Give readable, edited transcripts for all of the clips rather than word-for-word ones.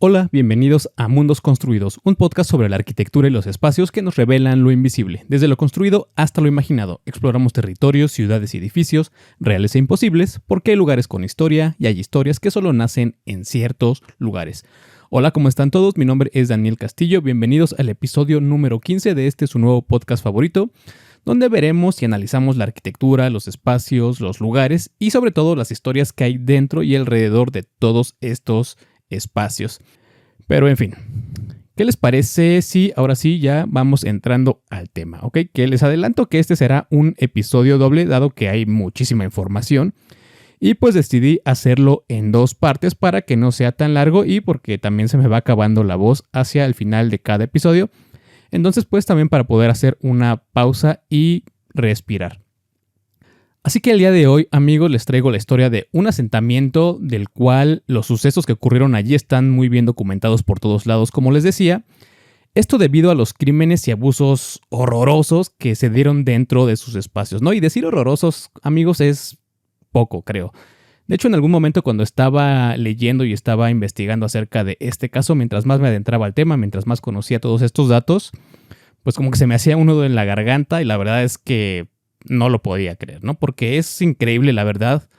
Hola, bienvenidos a Mundos Construidos, un podcast sobre la arquitectura y los espacios que nos revelan lo invisible. Desde lo construido hasta lo imaginado, exploramos territorios, ciudades y edificios, reales e imposibles, porque hay lugares con historia y hay historias que solo nacen en ciertos lugares. Hola, ¿cómo están todos? Mi nombre es Daniel Castillo, bienvenidos al episodio número 15 de su nuevo podcast favorito, donde veremos y analizamos la arquitectura, los espacios, los lugares y sobre todo las historias que hay dentro y alrededor de todos estos espacios. Pero en fin, ¿qué les parece si ahora sí ya vamos entrando al tema? ¿Ok? Que les adelanto que este será un episodio doble dado que hay muchísima información y pues decidí hacerlo en dos partes para que no sea tan largo y porque también se me va acabando la voz hacia el final de cada episodio. Entonces pues también para poder hacer una pausa y respirar. Así que el día de hoy, amigos, les traigo la historia de un asentamiento del cual los sucesos que ocurrieron allí están muy bien documentados por todos lados, como les decía. Esto debido a los crímenes y abusos horrorosos que se dieron dentro de sus espacios, ¿no? Y decir horrorosos, amigos, es poco, creo. De hecho, en algún momento cuando estaba leyendo y estaba investigando acerca de este caso, mientras más me adentraba al tema, mientras más conocía todos estos datos, pues como que se me hacía un nudo en la garganta y la verdad es que no lo podía creer, ¿no? Porque es increíble, la verdad,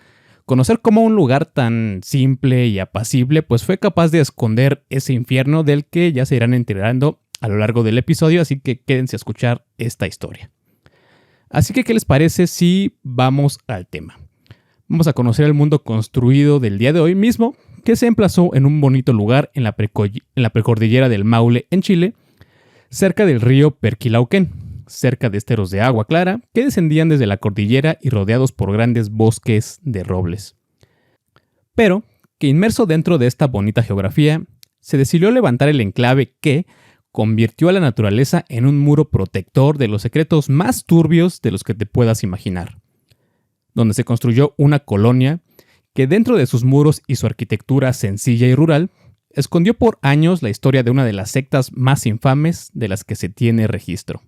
conocer cómo un lugar tan simple y apacible pues fue capaz de esconder ese infierno del que ya se irán enterando a lo largo del episodio, así que quédense a escuchar esta historia. Así que, ¿qué les parece si vamos al tema? Vamos a conocer el mundo construido del día de hoy mismo, que se emplazó en un bonito lugar en la precordillera del Maule, en Chile, cerca del río Perquilauquén, cerca de esteros de agua clara que descendían desde la cordillera y rodeados por grandes bosques de robles. Pero que inmerso dentro de esta bonita geografía, se decidió levantar el enclave que convirtió a la naturaleza en un muro protector de los secretos más turbios de los que te puedas imaginar, donde se construyó una colonia que dentro de sus muros y su arquitectura sencilla y rural, escondió por años la historia de una de las sectas más infames de las que se tiene registro.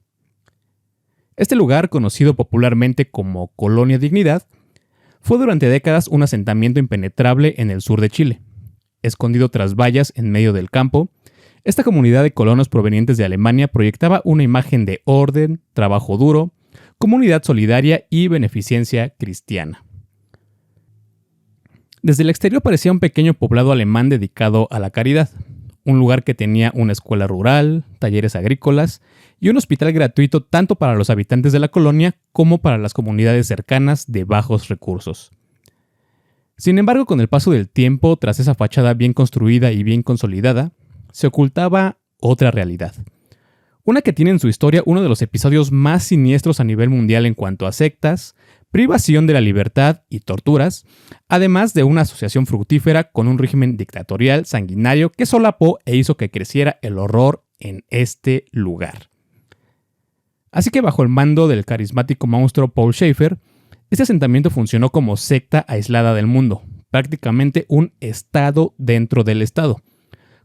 Este lugar, conocido popularmente como Colonia Dignidad, fue durante décadas un asentamiento impenetrable en el sur de Chile. Escondido tras vallas en medio del campo, esta comunidad de colonos provenientes de Alemania proyectaba una imagen de orden, trabajo duro, comunidad solidaria y beneficencia cristiana. Desde el exterior parecía un pequeño poblado alemán dedicado a la caridad, un lugar que tenía una escuela rural, talleres agrícolas y un hospital gratuito tanto para los habitantes de la colonia como para las comunidades cercanas de bajos recursos. Sin embargo, con el paso del tiempo, tras esa fachada bien construida y bien consolidada, se ocultaba otra realidad. Una que tiene en su historia uno de los episodios más siniestros a nivel mundial en cuanto a sectas, privación de la libertad y torturas, además de una asociación fructífera con un régimen dictatorial sanguinario que solapó e hizo que creciera el horror en este lugar. Así que bajo el mando del carismático monstruo Paul Schaefer, este asentamiento funcionó como secta aislada del mundo, prácticamente un estado dentro del estado,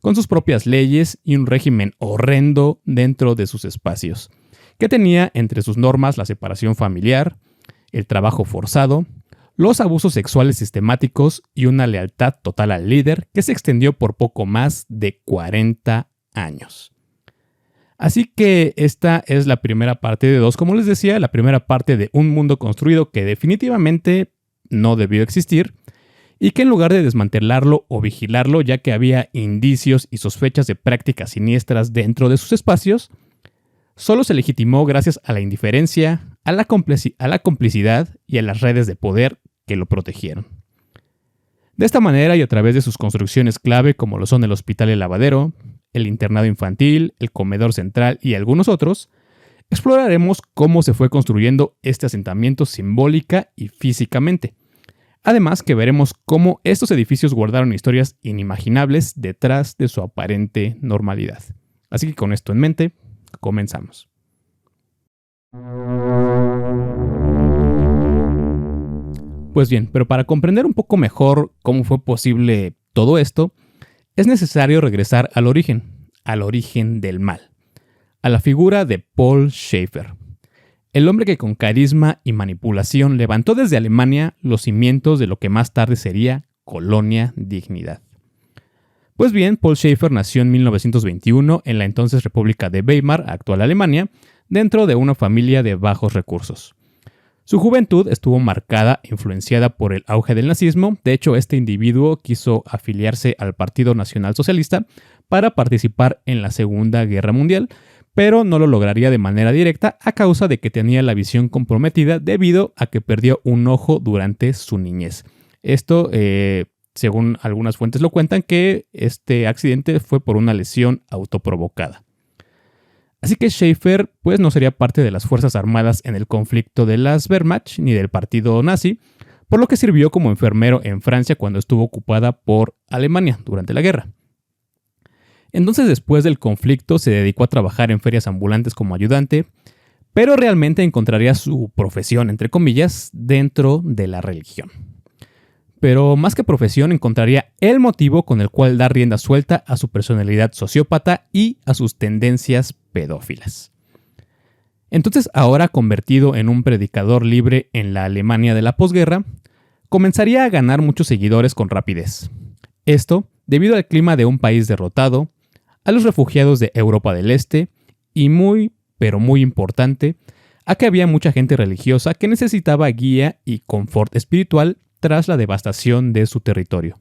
con sus propias leyes y un régimen horrendo dentro de sus espacios, que tenía entre sus normas la separación familiar, el trabajo forzado, los abusos sexuales sistemáticos y una lealtad total al líder que se extendió por poco más de 40 años. Así que esta es la primera parte de dos, como les decía, la primera parte de un mundo construido que definitivamente no debió existir y que en lugar de desmantelarlo o vigilarlo, ya que había indicios y sospechas de prácticas siniestras dentro de sus espacios, solo se legitimó gracias a la indiferencia, a la complicidad y a las redes de poder que lo protegieron. De esta manera y a través de sus construcciones clave como lo son el hospital y el lavadero, el internado infantil, el comedor central y algunos otros, exploraremos cómo se fue construyendo este asentamiento simbólica y físicamente. Además que veremos cómo estos edificios guardaron historias inimaginables detrás de su aparente normalidad. Así que con esto en mente, comenzamos. Pues bien, pero para comprender un poco mejor cómo fue posible todo esto, es necesario regresar al origen del mal, a la figura de Paul Schaefer, el hombre que con carisma y manipulación levantó desde Alemania los cimientos de lo que más tarde sería Colonia Dignidad. Pues bien, Paul Schaeffer nació en 1921 en la entonces República de Weimar, actual Alemania, dentro de una familia de bajos recursos. Su juventud estuvo marcada e influenciada por el auge del nazismo. De hecho, este individuo quiso afiliarse al Partido Nacional Socialista para participar en la Segunda Guerra Mundial, pero no lo lograría de manera directa a causa de que tenía la visión comprometida debido a que perdió un ojo durante su niñez. Esto, según algunas fuentes lo cuentan, que este accidente fue por una lesión autoprovocada. Así que Schaeffer pues no sería parte de las Fuerzas Armadas en el conflicto de las Wehrmacht ni del partido nazi, por lo que sirvió como enfermero en Francia cuando estuvo ocupada por Alemania durante la guerra. Entonces, después del conflicto se dedicó a trabajar en ferias ambulantes como ayudante, pero realmente encontraría su profesión, entre comillas, dentro de la religión. Pero más que profesión, encontraría el motivo con el cual dar rienda suelta a su personalidad sociópata y a sus tendencias pedófilas. Entonces, ahora convertido en un predicador libre en la Alemania de la posguerra, comenzaría a ganar muchos seguidores con rapidez. Esto debido al clima de un país derrotado, a los refugiados de Europa del Este y muy, pero muy importante, a que había mucha gente religiosa que necesitaba guía y confort espiritual tras la devastación de su territorio.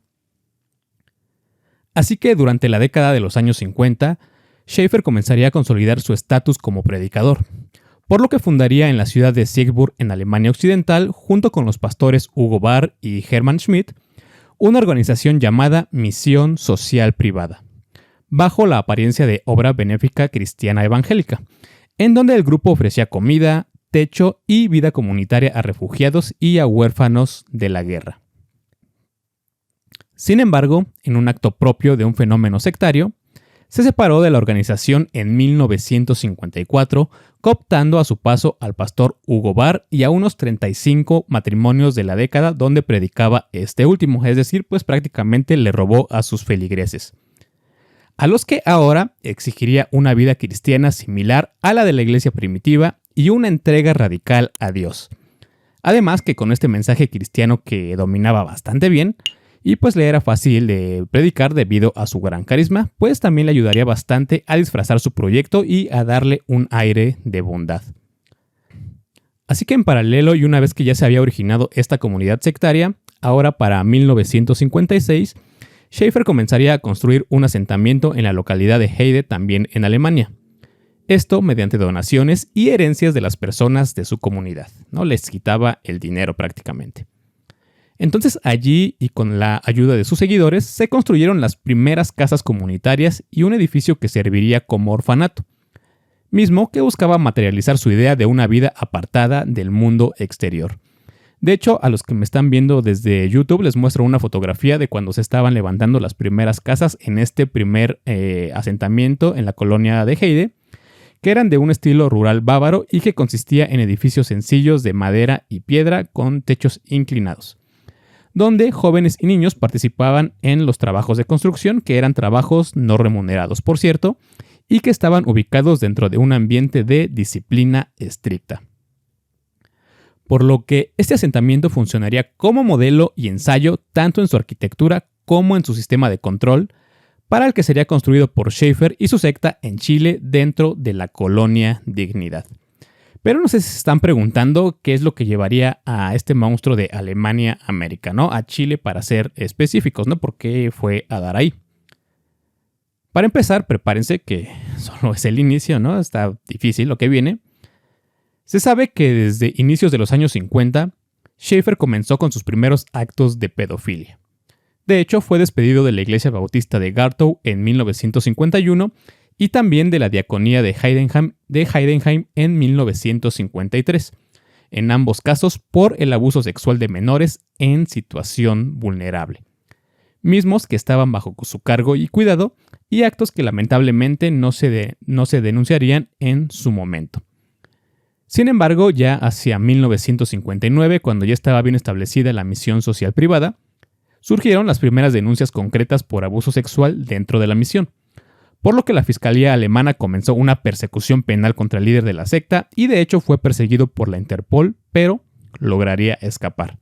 Así que durante la década de los años 50, Schaeffer comenzaría a consolidar su estatus como predicador, por lo que fundaría en la ciudad de Siegburg, en Alemania Occidental, junto con los pastores Hugo Barr y Hermann Schmidt, una organización llamada Misión Social Privada, bajo la apariencia de obra benéfica cristiana evangélica, en donde el grupo ofrecía comida, techo y vida comunitaria a refugiados y a huérfanos de la guerra. Sin embargo, en un acto propio de un fenómeno sectario, se separó de la organización en 1954, cooptando a su paso al pastor Hugo Barr y a unos 35 matrimonios de la década donde predicaba este último, es decir, pues prácticamente le robó a sus feligreses, a los que ahora exigiría una vida cristiana similar a la de la iglesia primitiva y una entrega radical a Dios. Además que con este mensaje cristiano que dominaba bastante bien, y pues le era fácil de predicar debido a su gran carisma, pues también le ayudaría bastante a disfrazar su proyecto y a darle un aire de bondad. Así que en paralelo, y una vez que ya se había originado esta comunidad sectaria, ahora para 1956, Schaeffer comenzaría a construir un asentamiento en la localidad de Heide, también en Alemania. Esto mediante donaciones y herencias de las personas de su comunidad, ¿no? Les quitaba el dinero prácticamente. Entonces allí, y con la ayuda de sus seguidores, se construyeron las primeras casas comunitarias y un edificio que serviría como orfanato, mismo que buscaba materializar su idea de una vida apartada del mundo exterior. De hecho, a los que me están viendo desde YouTube les muestro una fotografía de cuando se estaban levantando las primeras casas en este primer asentamiento en la colonia de Heide, que eran de un estilo rural bávaro y que consistía en edificios sencillos de madera y piedra con techos inclinados, donde jóvenes y niños participaban en los trabajos de construcción, que eran trabajos no remunerados, por cierto, y que estaban ubicados dentro de un ambiente de disciplina estricta. Por lo que este asentamiento funcionaría como modelo y ensayo tanto en su arquitectura como en su sistema de control, para el que sería construido por Schaeffer y su secta en Chile dentro de la colonia Dignidad. Pero no sé si se están preguntando qué es lo que llevaría a este monstruo de Alemania América, ¿no? A Chile para ser específicos, ¿no? ¿Por qué fue a dar ahí? Para empezar, prepárense que solo es el inicio, ¿no? Está difícil lo que viene. Se sabe que desde inicios de los años 50, Schaeffer comenzó con sus primeros actos de pedofilia. De hecho, fue despedido de la iglesia bautista de Gartow en 1951 y también de la diaconía de Heidenheim en 1953, en ambos casos por el abuso sexual de menores en situación vulnerable, mismos que estaban bajo su cargo y cuidado, y actos que lamentablemente no se denunciarían en su momento. Sin embargo, ya hacia 1959, cuando ya estaba bien establecida la misión social privada, surgieron las primeras denuncias concretas por abuso sexual dentro de la misión, por lo que la Fiscalía alemana comenzó una persecución penal contra el líder de la secta y de hecho fue perseguido por la Interpol, pero lograría escapar.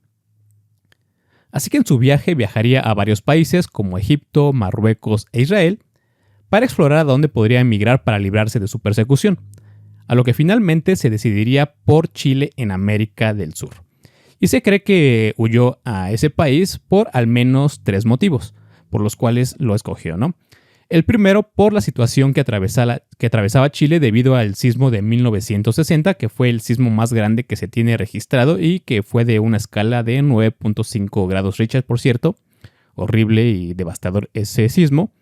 Así que en su viaje viajaría a varios países como Egipto, Marruecos e Israel para explorar a dónde podría emigrar para librarse de su persecución, a lo que finalmente se decidiría por Chile en América del Sur. Y se cree que huyó a ese país por al menos 3 motivos, por los cuales lo escogió, ¿no? El primero, por la situación que atravesaba Chile debido al sismo de 1960, que fue el sismo más grande que se tiene registrado y que fue de una escala de 9.5 grados Richter, por cierto. Horrible y devastador ese sismo.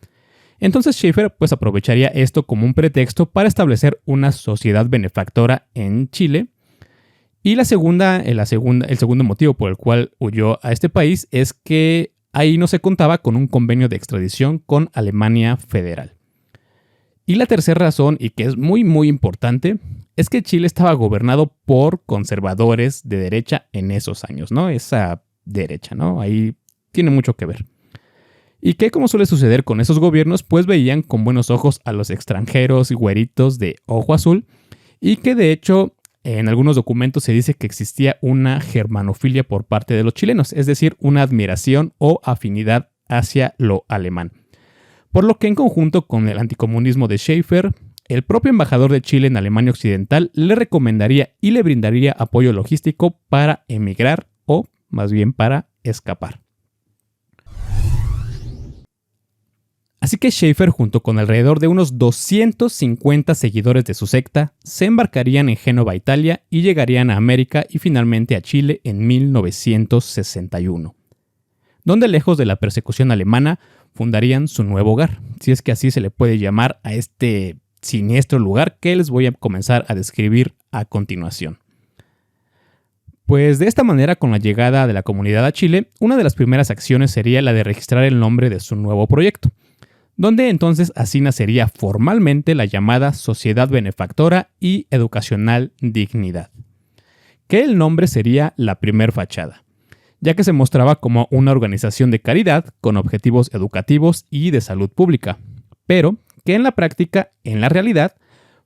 Entonces Schaefer pues aprovecharía esto como un pretexto para establecer una sociedad benefactora en Chile. Y el segundo motivo por el cual huyó a este país es que ahí no se contaba con un convenio de extradición con Alemania Federal. Y la tercera razón, y que es muy muy importante, es que Chile estaba gobernado por conservadores de derecha en esos años, ¿no? Esa derecha, ¿no? Ahí tiene mucho que ver. Y que, como suele suceder con esos gobiernos, pues veían con buenos ojos a los extranjeros y güeritos de ojo azul, y que de hecho en algunos documentos se dice que existía una germanofilia por parte de los chilenos, es decir, una admiración o afinidad hacia lo alemán. Por lo que en conjunto con el anticomunismo de Schaefer, el propio embajador de Chile en Alemania Occidental le recomendaría y le brindaría apoyo logístico para emigrar o más bien para escapar. Así que Schaefer, junto con alrededor de unos 250 seguidores de su secta, se embarcarían en Génova, Italia, y llegarían a América y finalmente a Chile en 1961, donde lejos de la persecución alemana fundarían su nuevo hogar, si es que así se le puede llamar a este siniestro lugar que les voy a comenzar a describir a continuación. Pues de esta manera, con la llegada de la comunidad a Chile, una de las primeras acciones sería la de registrar el nombre de su nuevo proyecto, donde entonces así nacería formalmente la llamada Sociedad Benefactora y Educacional Dignidad, que el nombre sería la primer fachada, ya que se mostraba como una organización de caridad con objetivos educativos y de salud pública, pero que en la práctica, en la realidad,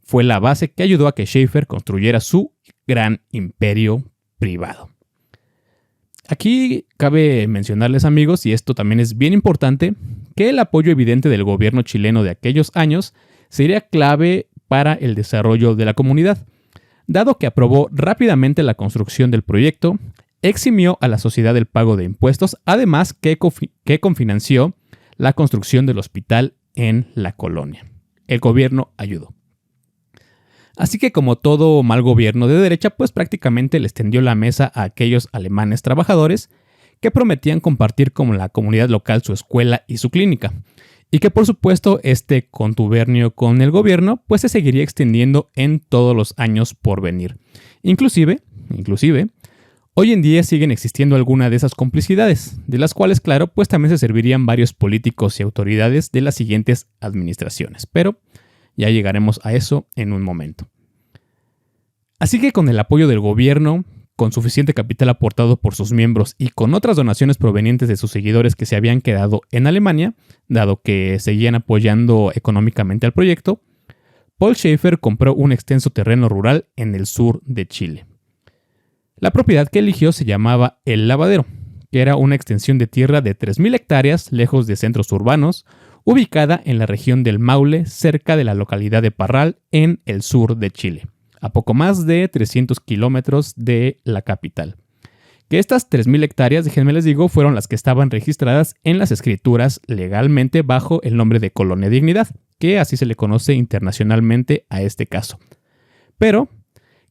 fue la base que ayudó a que Schaefer construyera su gran imperio privado. Aquí cabe mencionarles, amigos, y esto también es bien importante, que el apoyo evidente del gobierno chileno de aquellos años sería clave para el desarrollo de la comunidad, dado que aprobó rápidamente la construcción del proyecto, eximió a la sociedad del pago de impuestos, además que confinanció la construcción del hospital en la colonia. El gobierno ayudó. Así que, como todo mal gobierno de derecha, pues prácticamente les tendió la mesa a aquellos alemanes trabajadores que prometían compartir con la comunidad local su escuela y su clínica, y que por supuesto este contubernio con el gobierno pues se seguiría extendiendo en todos los años por venir. Inclusive, hoy en día siguen existiendo algunas de esas complicidades, de las cuales, claro, pues también se servirían varios políticos y autoridades de las siguientes administraciones, pero ya llegaremos a eso en un momento. Así que con el apoyo del gobierno, con suficiente capital aportado por sus miembros y con otras donaciones provenientes de sus seguidores que se habían quedado en Alemania, dado que seguían apoyando económicamente al proyecto, Paul Schaefer compró un extenso terreno rural en el sur de Chile. La propiedad que eligió se llamaba El Lavadero, que era una extensión de tierra de 3.000 hectáreas lejos de centros urbanos, ubicada en la región del Maule, cerca de la localidad de Parral, en el sur de Chile, a poco más de 300 kilómetros de la capital. Que estas 3.000 hectáreas, déjenme les digo, fueron las que estaban registradas en las escrituras legalmente bajo el nombre de Colonia Dignidad, que así se le conoce internacionalmente a este caso. Pero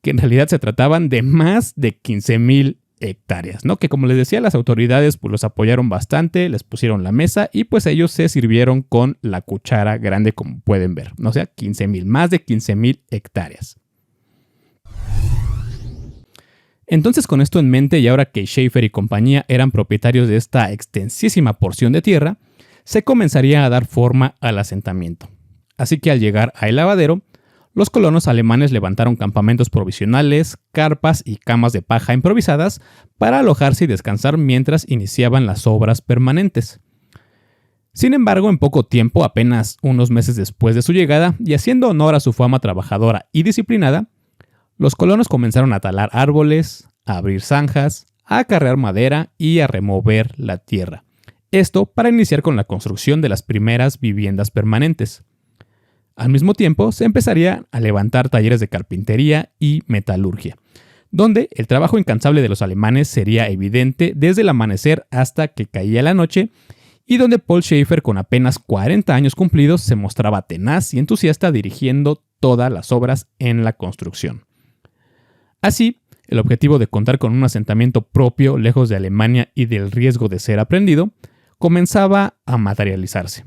que en realidad se trataban de más de 15.000 hectáreas, ¿no? Que, como les decía, las autoridades pues los apoyaron bastante, les pusieron la mesa y pues ellos se sirvieron con la cuchara grande, como pueden ver, ¿no? O sea, 15.000, más de 15.000 hectáreas. Entonces, con esto en mente, y ahora que Schaefer y compañía eran propietarios de esta extensísima porción de tierra, se comenzaría a dar forma al asentamiento. Así que al llegar a El Lavadero, los colonos alemanes levantaron campamentos provisionales, carpas y camas de paja improvisadas para alojarse y descansar mientras iniciaban las obras permanentes. Sin embargo, en poco tiempo, apenas unos meses después de su llegada, y haciendo honor a su fama trabajadora y disciplinada, los colonos comenzaron a talar árboles, a abrir zanjas, a acarrear madera y a remover la tierra. Esto para iniciar con la construcción de las primeras viviendas permanentes. Al mismo tiempo, se empezaría a levantar talleres de carpintería y metalurgia, donde el trabajo incansable de los alemanes sería evidente desde el amanecer hasta que caía la noche, y donde Paul Schaefer, con apenas 40 años cumplidos, se mostraba tenaz y entusiasta dirigiendo todas las obras en la construcción. Así, el objetivo de contar con un asentamiento propio lejos de Alemania y del riesgo de ser aprendido, comenzaba a materializarse.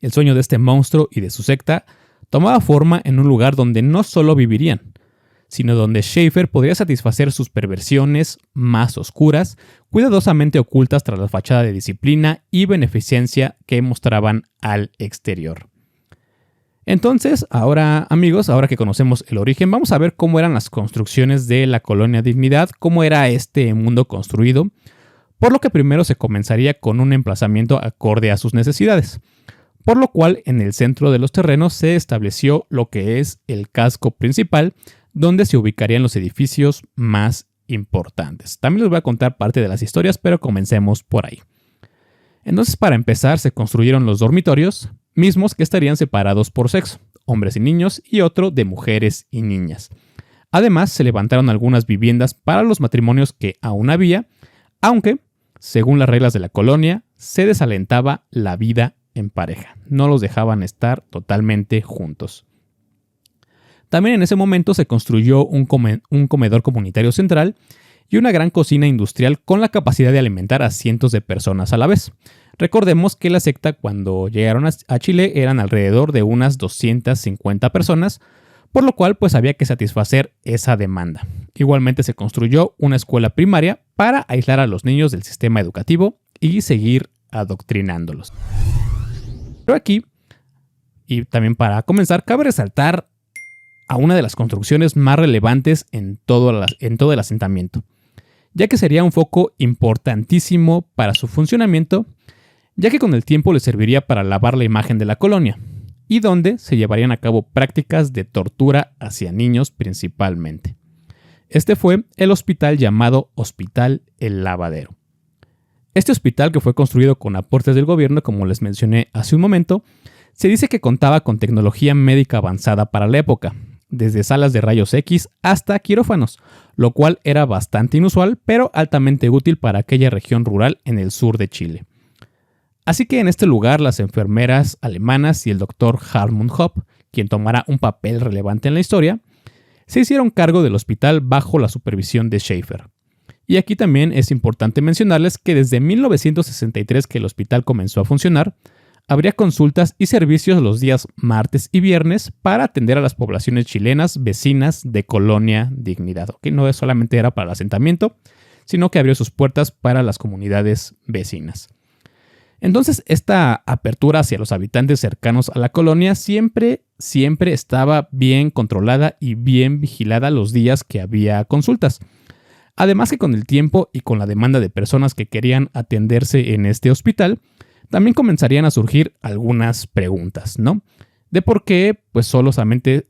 El sueño de este monstruo y de su secta tomaba forma en un lugar donde no solo vivirían, sino donde Schaefer podría satisfacer sus perversiones más oscuras, cuidadosamente ocultas tras la fachada de disciplina y beneficencia que mostraban al exterior. Entonces, ahora amigos, ahora que conocemos el origen, vamos a ver cómo eran las construcciones de la Colonia Dignidad, cómo era este mundo construido, por lo que primero se comenzaría con un emplazamiento acorde a sus necesidades, por lo cual en el centro de los terrenos se estableció lo que es el casco principal, donde se ubicarían los edificios más importantes. También les voy a contar parte de las historias, pero comencemos por ahí. Entonces, para empezar, se construyeron los dormitorios, mismos que estarían separados por sexo, hombres y niños, y otro de mujeres y niñas. Además, se levantaron algunas viviendas para los matrimonios que aún había, aunque, según las reglas de la colonia, se desalentaba la vida en pareja. No los dejaban estar totalmente juntos. También en ese momento se construyó un comedor comunitario central y una gran cocina industrial con la capacidad de alimentar a cientos de personas a la vez. Recordemos que la secta, cuando llegaron a Chile, eran alrededor de unas 250 personas, por lo cual pues había que satisfacer esa demanda. Igualmente se construyó una escuela primaria para aislar a los niños del sistema educativo y seguir adoctrinándolos. Pero aquí, y también para comenzar, cabe resaltar a una de las construcciones más relevantes en todo el asentamiento, ya que sería un foco importantísimo para su funcionamiento, ya que con el tiempo le serviría para lavar la imagen de la colonia, y donde se llevarían a cabo prácticas de tortura hacia niños principalmente. Este fue el hospital llamado Hospital El Lavadero. Este hospital, que fue construido con aportes del gobierno, como les mencioné hace un momento, se dice que contaba con tecnología médica avanzada para la época, desde salas de rayos X hasta quirófanos, lo cual era bastante inusual, pero altamente útil para aquella región rural en el sur de Chile. Así que en este lugar las enfermeras alemanas y el doctor Hartmut Hopp, quien tomará un papel relevante en la historia, se hicieron cargo del hospital bajo la supervisión de Schaefer. Y aquí también es importante mencionarles que desde 1963 que el hospital comenzó a funcionar, habría consultas y servicios los días martes y viernes para atender a las poblaciones chilenas vecinas de Colonia Dignidad. ¿Okay? No solamente era para el asentamiento, sino que abrió sus puertas para las comunidades vecinas. Entonces, esta apertura hacia los habitantes cercanos a la colonia siempre estaba bien controlada y bien vigilada los días que había consultas. Además que con el tiempo y con la demanda de personas que querían atenderse en este hospital, también comenzarían a surgir algunas preguntas, ¿no? De por qué pues solamente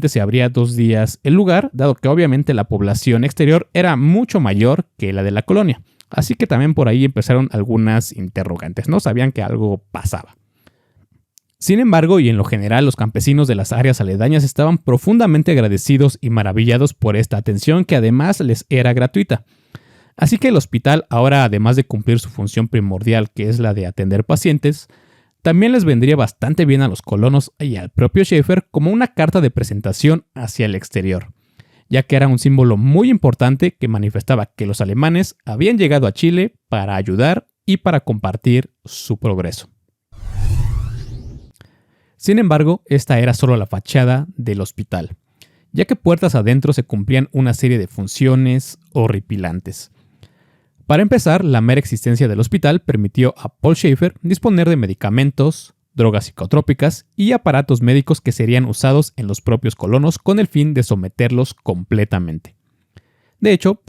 se abría 2 días el lugar, dado que obviamente la población exterior era mucho mayor que la de la colonia. Así que también por ahí empezaron algunas interrogantes, ¿no? Sabían que algo pasaba. Sin embargo, y en lo general, los campesinos de las áreas aledañas estaban profundamente agradecidos y maravillados por esta atención que además les era gratuita. Así que el hospital, ahora además de cumplir su función primordial, que es la de atender pacientes, también les vendría bastante bien a los colonos y al propio Schaefer como una carta de presentación hacia el exterior, ya que era un símbolo muy importante que manifestaba que los alemanes habían llegado a Chile para ayudar y para compartir su progreso. Sin embargo, esta era solo la fachada del hospital, ya que puertas adentro se cumplían una serie de funciones horripilantes. Para empezar, la mera existencia del hospital permitió a Paul Schaefer disponer de medicamentos, drogas psicotrópicas y aparatos médicos que serían usados en los propios colonos con el fin de someterlos completamente. De hecho,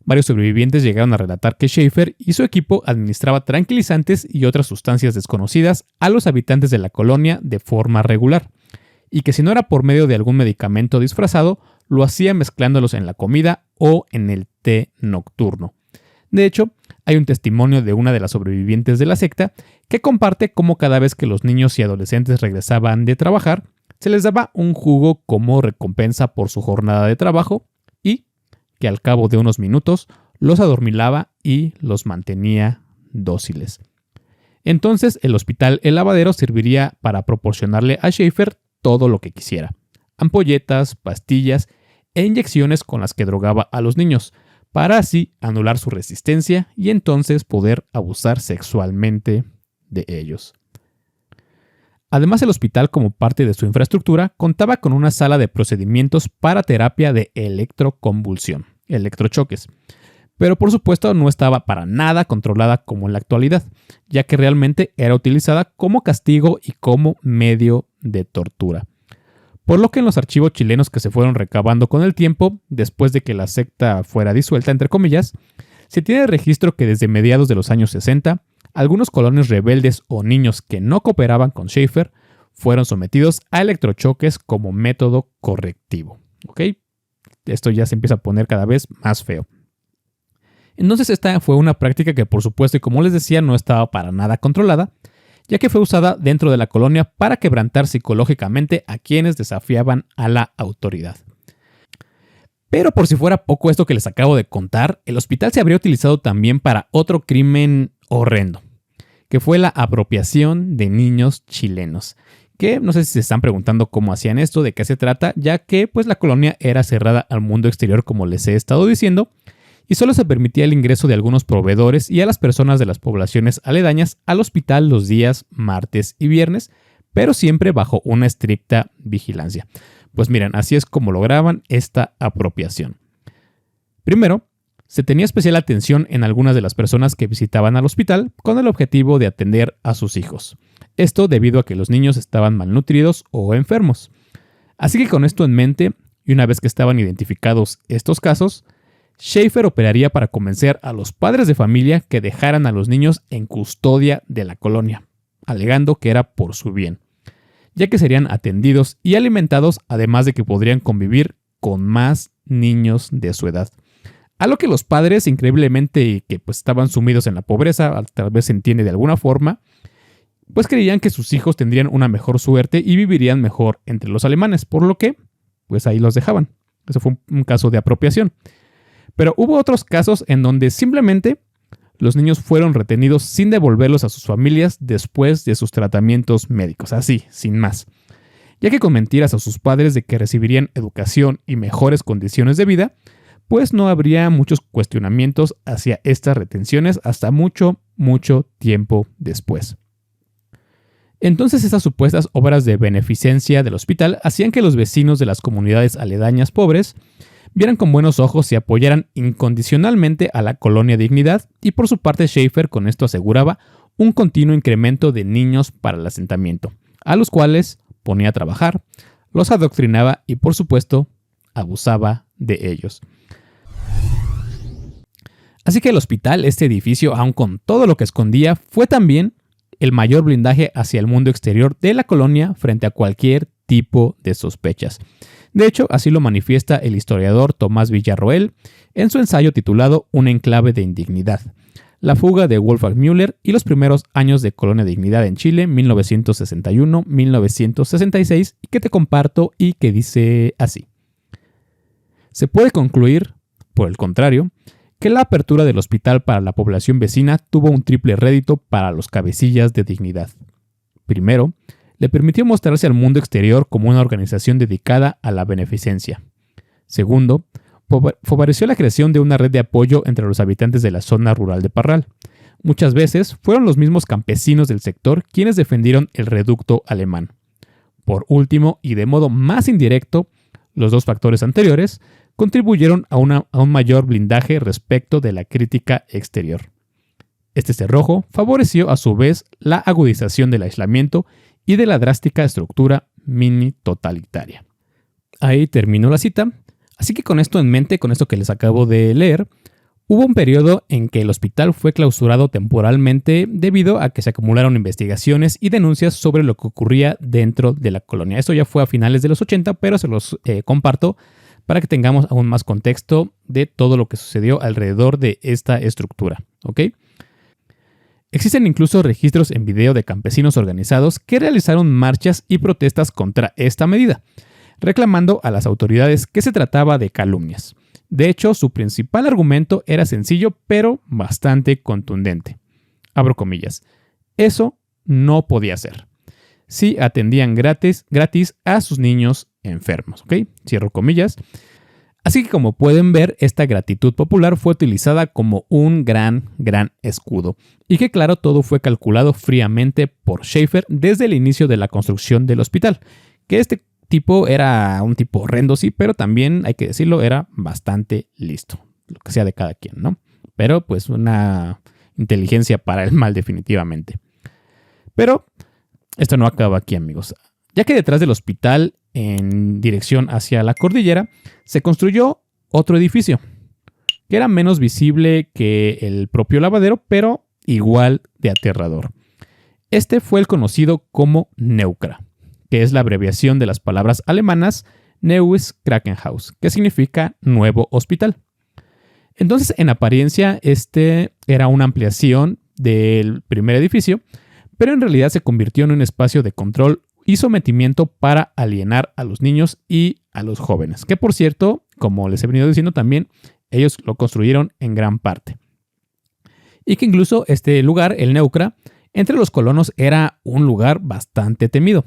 varios sobrevivientes llegaron a relatar que Schaefer y su equipo administraba tranquilizantes y otras sustancias desconocidas a los habitantes de la colonia de forma regular, y que si no era por medio de algún medicamento disfrazado, lo hacía mezclándolos en la comida o en el té nocturno, De hecho, hay un testimonio de una de las sobrevivientes de la secta que comparte cómo cada vez que los niños y adolescentes regresaban de trabajar, se les daba un jugo como recompensa por su jornada de trabajo y que al cabo de unos minutos los adormilaba y los mantenía dóciles. Entonces el hospital El Lavadero serviría para proporcionarle a Schaefer todo lo que quisiera: ampolletas, pastillas e inyecciones con las que drogaba a los niños, para así anular su resistencia y entonces poder abusar sexualmente de ellos. Además, el hospital, como parte de su infraestructura, contaba con una sala de procedimientos para terapia de electroconvulsión, electrochoques. Pero por supuesto no estaba para nada controlada como en la actualidad, ya que realmente era utilizada como castigo y como medio de tortura. Por lo que en los archivos chilenos que se fueron recabando con el tiempo, después de que la secta fuera disuelta, entre comillas, se tiene registro que desde mediados de los años 60, algunos colonos rebeldes o niños que no cooperaban con Schaefer fueron sometidos a electrochoques como método correctivo. ¿Ok? Esto ya se empieza a poner cada vez más feo. Entonces esta fue una práctica que, por supuesto, y como les decía, no estaba para nada controlada, ya que fue usada dentro de la colonia para quebrantar psicológicamente a quienes desafiaban a la autoridad. Pero por si fuera poco esto que les acabo de contar, el hospital se habría utilizado también para otro crimen horrendo, que fue la apropiación de niños chilenos. Que no sé si se están preguntando cómo hacían esto, de qué se trata, ya que pues la colonia era cerrada al mundo exterior, como les he estado diciendo, y solo se permitía el ingreso de algunos proveedores y a las personas de las poblaciones aledañas al hospital los días martes y viernes, pero siempre bajo una estricta vigilancia. Pues miren, así es como lograban esta apropiación. Primero, se tenía especial atención en algunas de las personas que visitaban al hospital con el objetivo de atender a sus hijos. Esto debido a que los niños estaban malnutridos o enfermos. Así que con esto en mente, y una vez que estaban identificados estos casos, Schaefer operaría para convencer a los padres de familia que dejaran a los niños en custodia de la colonia, alegando que era por su bien, ya que serían atendidos y alimentados, además de que podrían convivir con más niños de su edad. A lo que los padres, increíblemente, que pues estaban sumidos en la pobreza, tal vez se entiende de alguna forma, pues creían que sus hijos tendrían una mejor suerte y vivirían mejor entre los alemanes, por lo que pues ahí los dejaban. Eso fue un caso de apropiación. Pero hubo otros casos en donde simplemente los niños fueron retenidos sin devolverlos a sus familias después de sus tratamientos médicos, así, sin más. Ya que con mentiras a sus padres de que recibirían educación y mejores condiciones de vida, pues no habría muchos cuestionamientos hacia estas retenciones hasta mucho, mucho tiempo después. Entonces estas supuestas obras de beneficencia del hospital hacían que los vecinos de las comunidades aledañas pobres vieran con buenos ojos y apoyaran incondicionalmente a la colonia Dignidad, y por su parte Schaefer con esto aseguraba un continuo incremento de niños para el asentamiento, a los cuales ponía a trabajar, los adoctrinaba y por supuesto abusaba de ellos. Así que el hospital, este edificio, aun con todo lo que escondía, fue también el mayor blindaje hacia el mundo exterior de la colonia frente a cualquier tipo de sospechas. De hecho, así lo manifiesta el historiador Tomás Villarroel en su ensayo titulado Un enclave de indignidad, la fuga de Wolfgang Müller y los primeros años de Colonia Dignidad en Chile, 1961-1966, y que te comparto y que dice así. Se puede concluir, por el contrario, que la apertura del hospital para la población vecina tuvo un triple rédito para los cabecillas de Dignidad. Primero, le permitió mostrarse al mundo exterior como una organización dedicada a la beneficencia. Segundo, favoreció la creación de una red de apoyo entre los habitantes de la zona rural de Parral. Muchas veces fueron los mismos campesinos del sector quienes defendieron el reducto alemán. Por último, y de modo más indirecto, los dos factores anteriores contribuyeron a un mayor blindaje respecto de la crítica exterior. Este cerrojo favoreció a su vez la agudización del aislamiento y de la drástica estructura mini-totalitaria. Ahí terminó la cita. Así que con esto en mente, con esto que les acabo de leer, hubo un periodo en que el hospital fue clausurado temporalmente debido a que se acumularon investigaciones y denuncias sobre lo que ocurría dentro de la colonia. Esto ya fue a finales de los 80, pero se los comparto para que tengamos aún más contexto de todo lo que sucedió alrededor de esta estructura, ¿ok? Existen incluso registros en video de campesinos organizados que realizaron marchas y protestas contra esta medida, reclamando a las autoridades que se trataba de calumnias. De hecho, su principal argumento era sencillo, pero bastante contundente. Abro comillas. Eso no podía ser. Si atendían gratis a sus niños enfermos, ¿ok? Cierro comillas. Así que como pueden ver, esta gratitud popular fue utilizada como un gran escudo. Y que claro, todo fue calculado fríamente por Schaefer desde el inicio de la construcción del hospital. Que este tipo era un tipo horrendo, sí, pero también, hay que decirlo, era bastante listo. Lo que sea de cada quien, ¿no? Pero pues una inteligencia para el mal definitivamente. Pero esto no acaba aquí, amigos. Ya que detrás del hospital, en dirección hacia la cordillera, se construyó otro edificio, que era menos visible que el propio lavadero, pero igual de aterrador. Este fue el conocido como Neukra, que es la abreviación de las palabras alemanas Neues Krankenhaus, que significa nuevo hospital. Entonces, en apariencia, este era una ampliación del primer edificio, pero en realidad se convirtió en un espacio de control y sometimiento para alienar a los niños y a los jóvenes, que por cierto, como les he venido diciendo también, ellos lo construyeron en gran parte. Y que incluso este lugar, el Neukra, entre los colonos era un lugar bastante temido,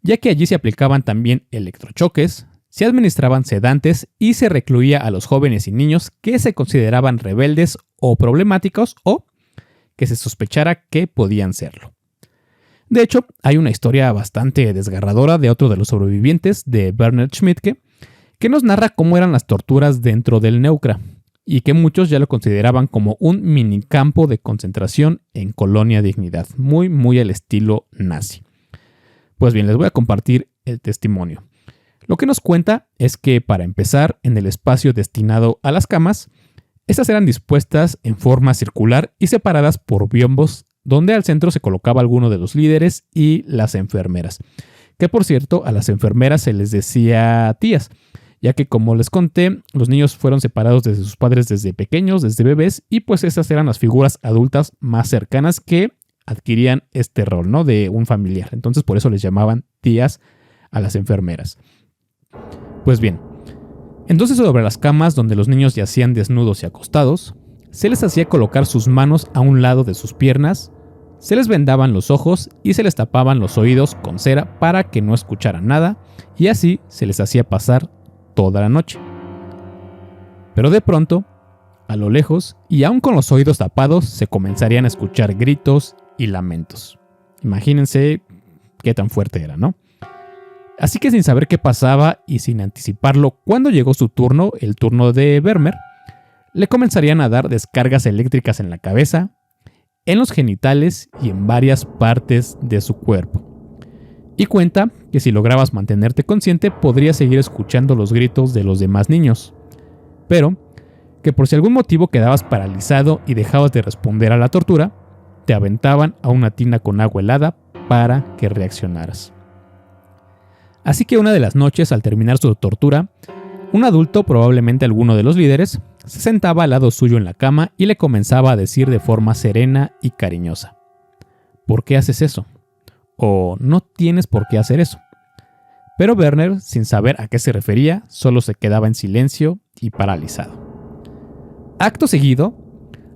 ya que allí se aplicaban también electrochoques, se administraban sedantes y se recluía a los jóvenes y niños que se consideraban rebeldes o problemáticos o que se sospechara que podían serlo. De hecho, hay una historia bastante desgarradora de otro de los sobrevivientes, de Bernhard Schmidtke, que nos narra cómo eran las torturas dentro del Neukra, y que muchos ya lo consideraban como un minicampo de concentración en Colonia Dignidad, muy al estilo nazi. Pues bien, les voy a compartir el testimonio. Lo que nos cuenta es que, para empezar, en el espacio destinado a las camas, estas eran dispuestas en forma circular y separadas por biombos, donde al centro se colocaba alguno de los líderes y las enfermeras. Que por cierto, a las enfermeras se les decía tías, ya que como les conté, los niños fueron separados de sus padres desde pequeños, desde bebés, y pues esas eran las figuras adultas más cercanas que adquirían este rol, ¿no? De un familiar. Entonces por eso les llamaban tías a las enfermeras. Pues bien, entonces sobre las camas donde los niños yacían desnudos y acostados, se les hacía colocar sus manos a un lado de sus piernas, se les vendaban los ojos y se les tapaban los oídos con cera para que no escucharan nada, y así se les hacía pasar toda la noche. Pero de pronto, a lo lejos, y aún con los oídos tapados, se comenzarían a escuchar gritos y lamentos. Imagínense qué tan fuerte era, ¿no? Así que sin saber qué pasaba y sin anticiparlo, cuando llegó su turno, el turno de Vermeer, le comenzarían a dar descargas eléctricas en la cabeza, en los genitales y en varias partes de su cuerpo. Y cuenta que si lograbas mantenerte consciente podrías seguir escuchando los gritos de los demás niños, pero que por si algún motivo quedabas paralizado y dejabas de responder a la tortura, te aventaban a una tina con agua helada para que reaccionaras. Así que una de las noches, al terminar su tortura, un adulto, probablemente alguno de los líderes, se sentaba al lado suyo en la cama y le comenzaba a decir de forma serena y cariñosa: ¿por qué haces eso? O no tienes por qué hacer eso. Pero Werner, sin saber a qué se refería, solo se quedaba en silencio y paralizado. Acto seguido,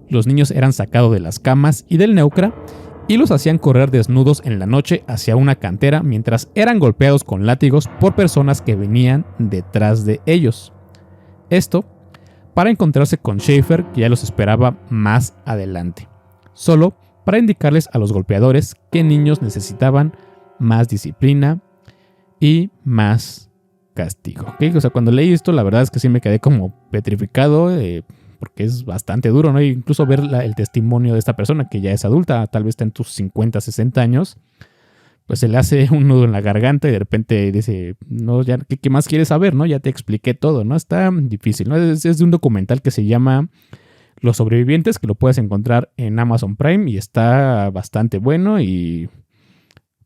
los niños eran sacados de las camas y del Neukra y los hacían correr desnudos en la noche hacia una cantera mientras eran golpeados con látigos por personas que venían detrás de ellos. Esto para encontrarse con Schaefer, que ya los esperaba más adelante, solo para indicarles a los golpeadores que niños necesitaban más disciplina y más castigo. ¿Okay? O sea, cuando leí esto, la verdad es que sí me quedé como petrificado, porque es bastante duro, ¿no? Incluso ver el testimonio de esta persona, que ya es adulta, tal vez está en tus 50, 60 años, pues se le hace un nudo en la garganta y de repente dice, no, ya, ¿qué más quieres saber, no? Ya te expliqué todo, ¿no? Está difícil, ¿no? Es de un documental que se llama Los Sobrevivientes, que lo puedes encontrar en Amazon Prime y está bastante bueno y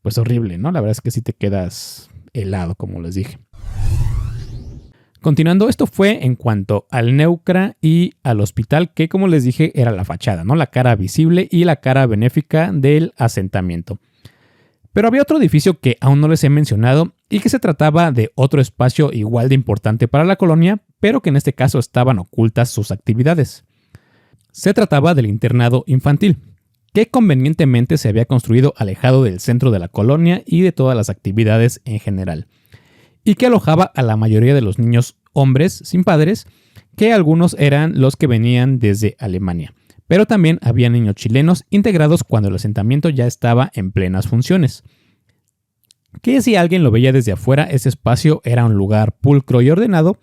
pues horrible, ¿no? La verdad es que sí te quedas helado, como les dije. Continuando, esto fue en cuanto al Neucra y al hospital, que como les dije era la fachada, ¿no? La cara visible y la cara benéfica del asentamiento. Pero había otro edificio que aún no les he mencionado y que se trataba de otro espacio igual de importante para la colonia, pero que en este caso estaban ocultas sus actividades. Se trataba del internado infantil, que convenientemente se había construido alejado del centro de la colonia y de todas las actividades en general, y que alojaba a la mayoría de los niños hombres sin padres, que algunos eran los que venían desde Alemania. Pero también había niños chilenos integrados cuando el asentamiento ya estaba en plenas funciones. Que si alguien lo veía desde afuera, ese espacio era un lugar pulcro y ordenado,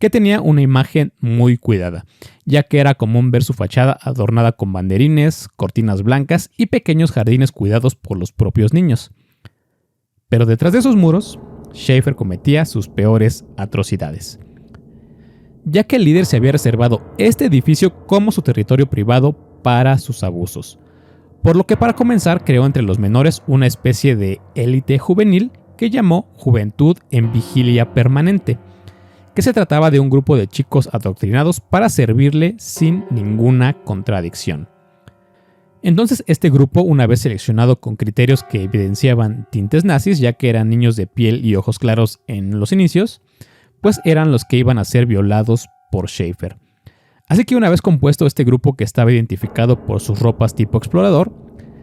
que tenía una imagen muy cuidada, ya que era común ver su fachada adornada con banderines, cortinas blancas y pequeños jardines cuidados por los propios niños. Pero detrás de esos muros, Schaefer cometía sus peores atrocidades, ya que el líder se había reservado este edificio como su territorio privado para sus abusos, por lo que para comenzar creó entre los menores una especie de élite juvenil que llamó Juventud en Vigilia Permanente, que se trataba de un grupo de chicos adoctrinados para servirle sin ninguna contradicción. Entonces este grupo, una vez seleccionado con criterios que evidenciaban tintes nazis, ya que eran niños de piel y ojos claros en los inicios, pues eran los que iban a ser violados por Schaefer. Así que una vez compuesto este grupo, que estaba identificado por sus ropas tipo explorador,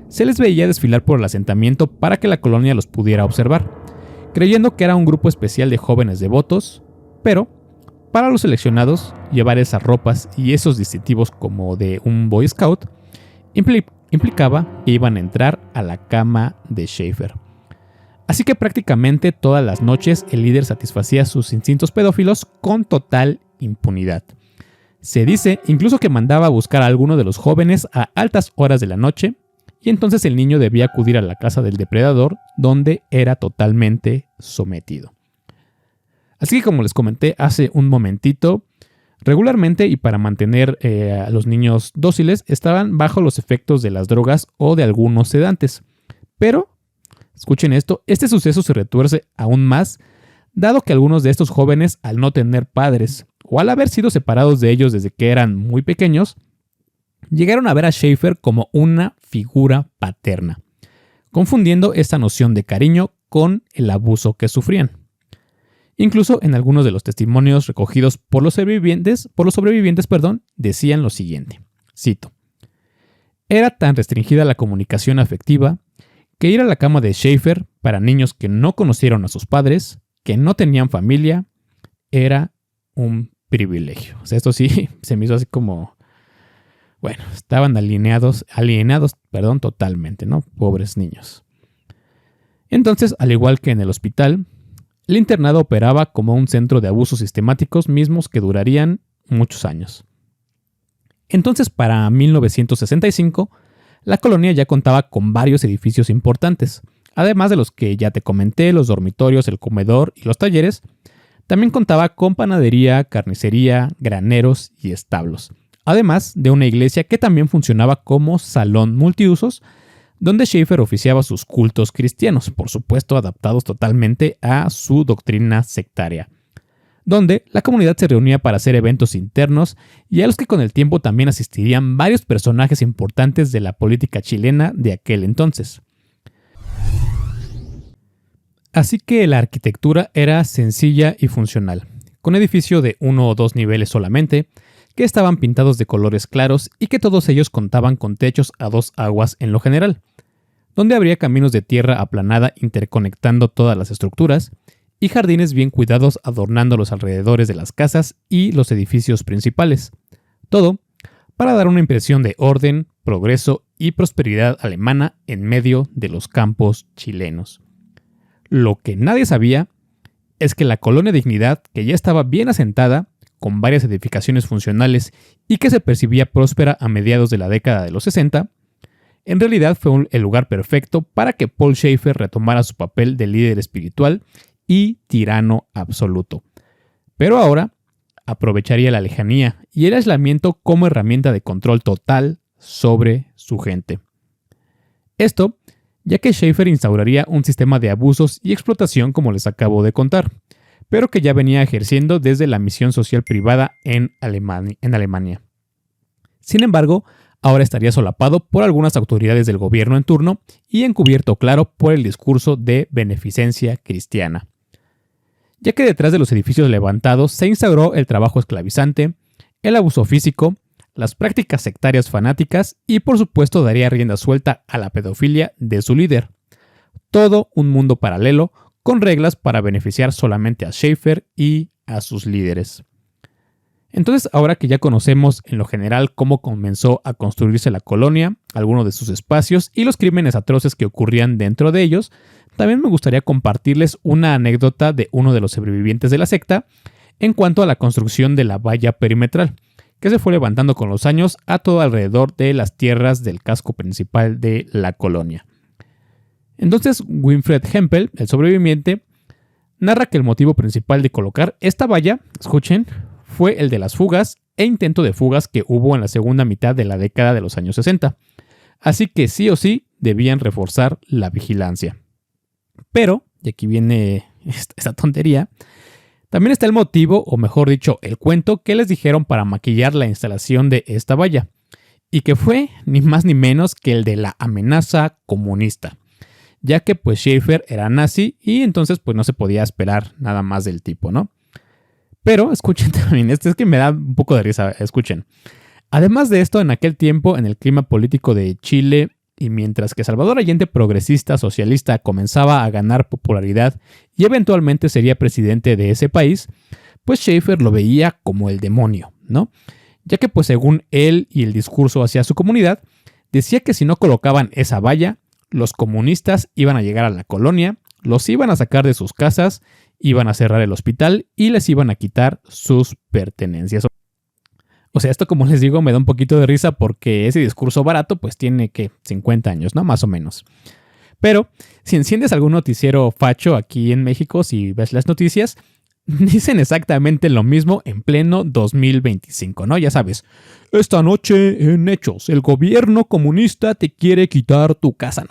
se les veía desfilar por el asentamiento para que la colonia los pudiera observar, creyendo que era un grupo especial de jóvenes devotos, pero para los seleccionados, llevar esas ropas y esos distintivos como de un Boy Scout implicaba que iban a entrar a la cama de Schaefer. Así que prácticamente todas las noches el líder satisfacía sus instintos pedófilos con total impunidad. Se dice incluso que mandaba a buscar a alguno de los jóvenes a altas horas de la noche, y entonces el niño debía acudir a la casa del depredador, donde era totalmente sometido. Así que, como les comenté hace un momentito, regularmente y para mantener a los niños dóciles estaban bajo los efectos de las drogas o de algunos sedantes. Pero, escuchen esto, este suceso se retuerce aún más, dado que algunos de estos jóvenes, al no tener padres o al haber sido separados de ellos desde que eran muy pequeños, llegaron a ver a Schaefer como una figura paterna, confundiendo esta noción de cariño con el abuso que sufrían. Incluso en algunos de los testimonios recogidos por los sobrevivientes, decían lo siguiente, cito: "Era tan restringida la comunicación afectiva que ir a la cama de Schaefer para niños que no conocieron a sus padres, que no tenían familia, era un privilegio". O sea, esto sí se me hizo así como, bueno, estaban alienados totalmente, ¿no? Pobres niños. Entonces, al igual que en el hospital, el internado operaba como un centro de abusos sistemáticos mismos que durarían muchos años. Entonces, para 1965, la colonia ya contaba con varios edificios importantes. Además de los que ya te comenté, los dormitorios, el comedor y los talleres, también contaba con panadería, carnicería, graneros y establos. Además de una iglesia que también funcionaba como salón multiusos, donde Schaefer oficiaba sus cultos cristianos, por supuesto adaptados totalmente a su doctrina sectaria, donde la comunidad se reunía para hacer eventos internos y a los que con el tiempo también asistirían varios personajes importantes de la política chilena de aquel entonces. Así que la arquitectura era sencilla y funcional, con edificio de 1 o 2 niveles solamente, que estaban pintados de colores claros y que todos ellos contaban con techos a 2 aguas en lo general, donde habría caminos de tierra aplanada interconectando todas las estructuras y jardines bien cuidados adornando los alrededores de las casas y los edificios principales. Todo para dar una impresión de orden, progreso y prosperidad alemana en medio de los campos chilenos. Lo que nadie sabía es que la colonia Dignidad, que ya estaba bien asentada, con varias edificaciones funcionales y que se percibía próspera a mediados de la década de los 60, en realidad fue el lugar perfecto para que Paul Schaefer retomara su papel de líder espiritual y tirano absoluto. Pero ahora aprovecharía la lejanía y el aislamiento como herramienta de control total sobre su gente. Esto, ya que Schaefer instauraría un sistema de abusos y explotación como les acabo de contar, pero que ya venía ejerciendo desde la misión social privada en Alemania. Sin embargo, ahora estaría solapado por algunas autoridades del gobierno en turno y encubierto, claro, por el discurso de beneficencia cristiana. Ya que detrás de los edificios levantados se instauró el trabajo esclavizante, el abuso físico, las prácticas sectarias fanáticas y por supuesto daría rienda suelta a la pedofilia de su líder. Todo un mundo paralelo con reglas para beneficiar solamente a Schaefer y a sus líderes. Entonces, ahora que ya conocemos en lo general cómo comenzó a construirse la colonia, algunos de sus espacios y los crímenes atroces que ocurrían dentro de ellos, también me gustaría compartirles una anécdota de uno de los sobrevivientes de la secta en cuanto a la construcción de la valla perimetral, que se fue levantando con los años a todo alrededor de las tierras del casco principal de la colonia. Entonces, Winfried Hempel, el sobreviviente, narra que el motivo principal de colocar esta valla, escuchen, fue el de las fugas e intento de fugas que hubo en la segunda mitad de la década de los años 60. Así que sí o sí debían reforzar la vigilancia. Pero, y aquí viene esta tontería, también está el motivo, o mejor dicho, el cuento que les dijeron para maquillar la instalación de esta valla, y que fue ni más ni menos que el de la amenaza comunista, ya que pues Schaefer era nazi y entonces pues no se podía esperar nada más del tipo, ¿no? Pero escuchen también, es que me da un poco de risa, escuchen. Además de esto, en aquel tiempo, en el clima político de Chile, y mientras que Salvador Allende, progresista socialista, comenzaba a ganar popularidad y eventualmente sería presidente de ese país, pues Schaefer lo veía como el demonio, ¿no? Ya que pues según él y el discurso hacia su comunidad, decía que si no colocaban esa valla, los comunistas iban a llegar a la colonia, los iban a sacar de sus casas, iban a cerrar el hospital y les iban a quitar sus pertenencias. O sea, esto como les digo me da un poquito de risa porque ese discurso barato pues tiene que 50 años, ¿no? Más o menos. Pero si enciendes algún noticiero facho aquí en México, si ves las noticias, dicen exactamente lo mismo en pleno 2025, ¿no? Ya sabes, esta noche en Hechos, el gobierno comunista te quiere quitar tu casa.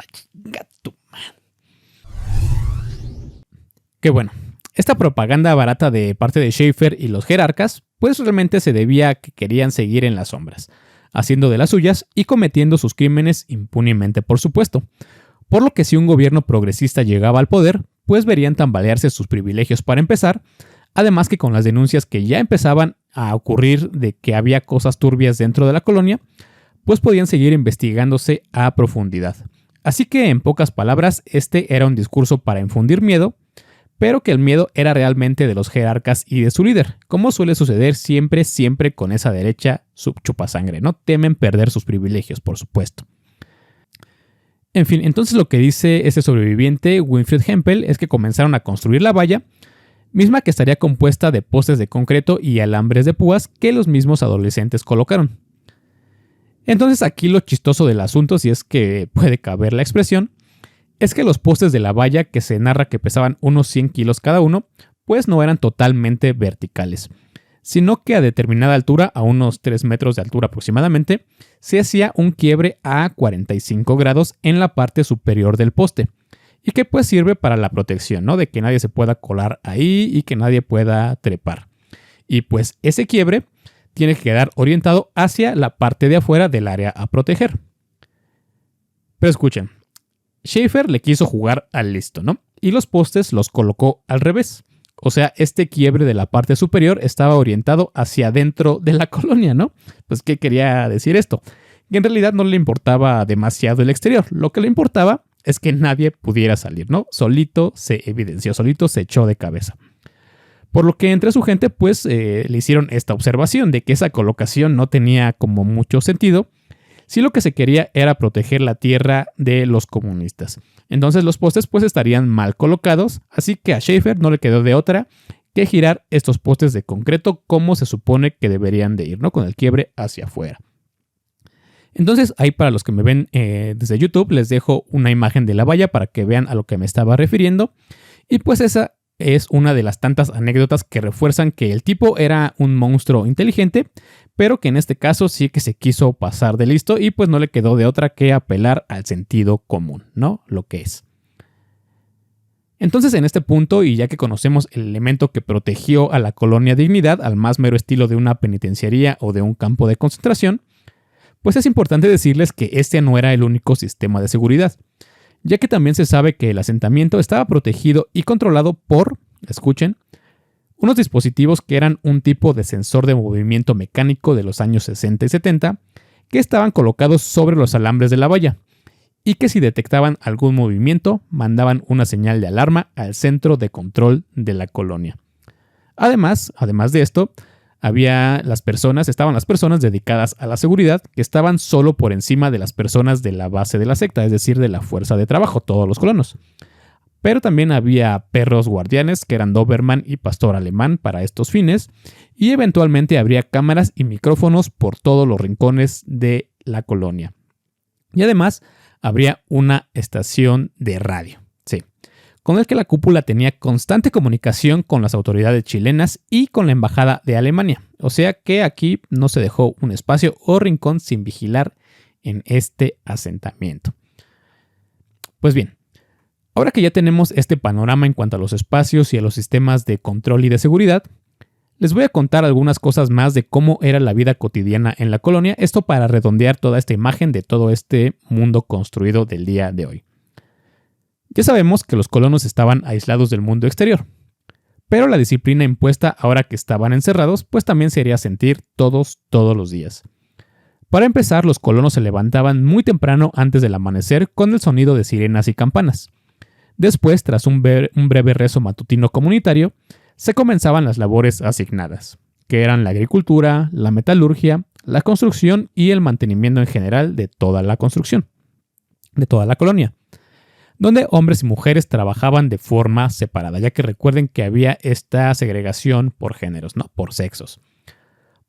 Qué bueno. Esta propaganda barata de parte de Schaefer y los jerarcas, pues realmente se debía a que querían seguir en las sombras, haciendo de las suyas y cometiendo sus crímenes impunemente, por supuesto. Por lo que si un gobierno progresista llegaba al poder, pues verían tambalearse sus privilegios para empezar, además que con las denuncias que ya empezaban a ocurrir de que había cosas turbias dentro de la colonia, pues podían seguir investigándose a profundidad. Así que, en pocas palabras, este era un discurso para infundir miedo, pero que el miedo era realmente de los jerarcas y de su líder, como suele suceder siempre con esa derecha chupasangre, ¿no? Temen perder sus privilegios, por supuesto. En fin, entonces lo que dice este sobreviviente, Winfried Hempel, es que comenzaron a construir la valla, misma que estaría compuesta de postes de concreto y alambres de púas que los mismos adolescentes colocaron. Entonces aquí lo chistoso del asunto, si es que puede caber la expresión, es que los postes de la valla, que se narra que pesaban unos 100 kilos cada uno, pues no eran totalmente verticales, sino que a determinada altura, a unos 3 metros de altura aproximadamente, se hacía un quiebre a 45 grados en la parte superior del poste, y que pues sirve para la protección, ¿no? De que nadie se pueda colar ahí y que nadie pueda trepar. Y pues ese quiebre tiene que quedar orientado hacia la parte de afuera del área a proteger. Pero escuchen, Schaefer le quiso jugar al listo, ¿no? Y los postes los colocó al revés. O sea, este quiebre de la parte superior estaba orientado hacia adentro de la colonia, ¿no? Pues, ¿qué quería decir esto? Que en realidad no le importaba demasiado el exterior. Lo que le importaba es que nadie pudiera salir, ¿no? Solito se evidenció, solito se echó de cabeza. Por lo que entre su gente, pues, le hicieron esta observación de que esa colocación no tenía como mucho sentido, si lo que se quería era proteger la tierra de los comunistas. Entonces los postes pues estarían mal colocados, así que a Schaefer no le quedó de otra que girar estos postes de concreto como se supone que deberían de ir, ¿no? Con el quiebre hacia afuera. Entonces ahí para los que me ven desde YouTube les dejo una imagen de la valla para que vean a lo que me estaba refiriendo. Y pues esa es una de las tantas anécdotas que refuerzan que el tipo era un monstruo inteligente, pero que en este caso sí que se quiso pasar de listo y pues no le quedó de otra que apelar al sentido común, ¿no? Lo que es. Entonces, en este punto, y ya que conocemos el elemento que protegió a la colonia Dignidad al más mero estilo de una penitenciaría o de un campo de concentración, pues es importante decirles que este no era el único sistema de seguridad, ya que también se sabe que el asentamiento estaba protegido y controlado por, escuchen, unos dispositivos que eran un tipo de sensor de movimiento mecánico de los años 60 y 70, que estaban colocados sobre los alambres de la valla, y que si detectaban algún movimiento, mandaban una señal de alarma al centro de control de la colonia. Además de esto, estaban las personas dedicadas a la seguridad, que estaban solo por encima de las personas de la base de la secta, es decir, de la fuerza de trabajo, todos los colonos. Pero también había perros guardianes, que eran Doberman y pastor alemán para estos fines, y eventualmente habría cámaras y micrófonos por todos los rincones de la colonia. Y además, habría una estación de radio, sí, con el que la cúpula tenía constante comunicación con las autoridades chilenas y con la embajada de Alemania. O sea que aquí no se dejó un espacio o rincón sin vigilar en este asentamiento. Pues bien, ahora que ya tenemos este panorama en cuanto a los espacios y a los sistemas de control y de seguridad, les voy a contar algunas cosas más de cómo era la vida cotidiana en la colonia, esto para redondear toda esta imagen de todo este mundo construido del día de hoy. Ya sabemos que los colonos estaban aislados del mundo exterior, pero la disciplina impuesta ahora que estaban encerrados, pues también se haría sentir todos los días. Para empezar, los colonos se levantaban muy temprano antes del amanecer con el sonido de sirenas y campanas. Después, tras un breve rezo matutino comunitario, se comenzaban las labores asignadas, que eran la agricultura, la metalurgia, la construcción y el mantenimiento en general de toda la construcción, de toda la colonia, donde hombres y mujeres trabajaban de forma separada, ya que recuerden que había esta segregación por géneros, no por sexos.